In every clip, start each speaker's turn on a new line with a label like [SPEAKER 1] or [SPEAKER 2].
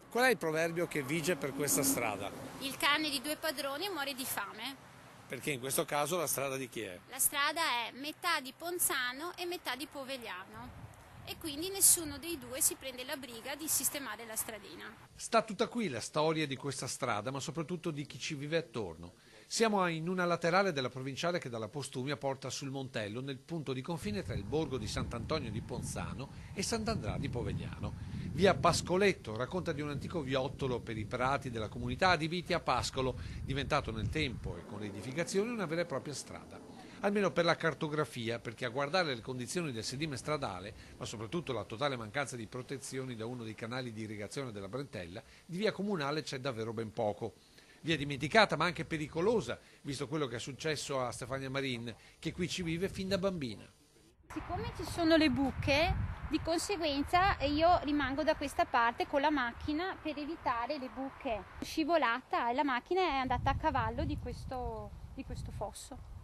[SPEAKER 1] Qual è il proverbio che vige per questa strada?
[SPEAKER 2] Il cane di due padroni muore di fame.
[SPEAKER 1] Perché in questo caso la strada di chi è?
[SPEAKER 2] La strada è metà di Ponzano e metà di Povegliano. E quindi nessuno dei due si prende la briga di sistemare la stradina.
[SPEAKER 3] Sta tutta qui la storia di questa strada, ma soprattutto di chi ci vive attorno. Siamo in una laterale della provinciale che dalla Postumia porta sul Montello, nel punto di confine tra il borgo di Sant'Antonio di Ponzano e Sant'Andrea di Povegliano. Via Pascoletto racconta di un antico viottolo per i prati della comunità adibiti a pascolo, diventato nel tempo e con le edificazioni una vera e propria strada. Almeno per la cartografia, perché a guardare le condizioni del sedime stradale, ma soprattutto la totale mancanza di protezioni da uno dei canali di irrigazione della Brentella, di via comunale c'è davvero ben poco. Via dimenticata ma anche pericolosa, visto quello che è successo a Stefania Marin, che qui ci vive fin da bambina.
[SPEAKER 2] Siccome ci sono le buche, di conseguenza io rimango da questa parte con la macchina per evitare le buche. Scivolata e la macchina è andata a cavallo di questo fosso.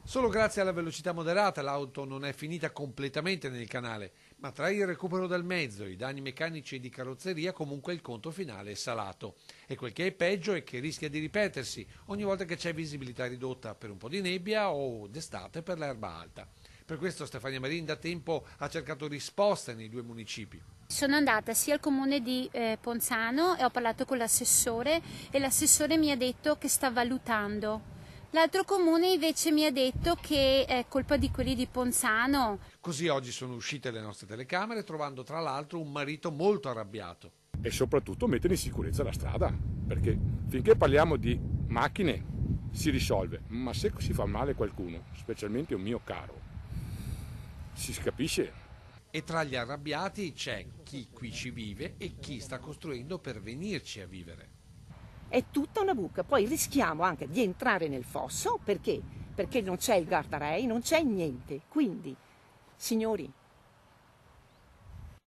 [SPEAKER 3] Solo grazie alla velocità moderata l'auto non è finita completamente nel canale, ma tra il recupero del mezzo, i danni meccanici e di carrozzeria comunque il conto finale è salato. E quel che è peggio è che rischia di ripetersi ogni volta che c'è visibilità ridotta per un po' di nebbia o d'estate per l'erba alta. Per questo Stefania Marin da tempo ha cercato risposte nei due municipi.
[SPEAKER 2] Sono andata sia al comune di Ponzano e ho parlato con l'assessore e l'assessore mi ha detto che sta valutando. L'altro comune invece mi ha detto che è colpa di quelli di Ponzano.
[SPEAKER 3] Così oggi sono uscite le nostre telecamere trovando tra l'altro un marito molto arrabbiato.
[SPEAKER 4] E soprattutto mettere in sicurezza la strada, perché finché parliamo di macchine si risolve, ma se si fa male qualcuno, specialmente un mio caro, si capisce.
[SPEAKER 3] E tra gli arrabbiati c'è chi qui ci vive e chi sta costruendo per venirci a vivere.
[SPEAKER 5] È tutta una buca, poi rischiamo anche di entrare nel fosso, perché? Perché non c'è il guardrail, non c'è niente, quindi, signori,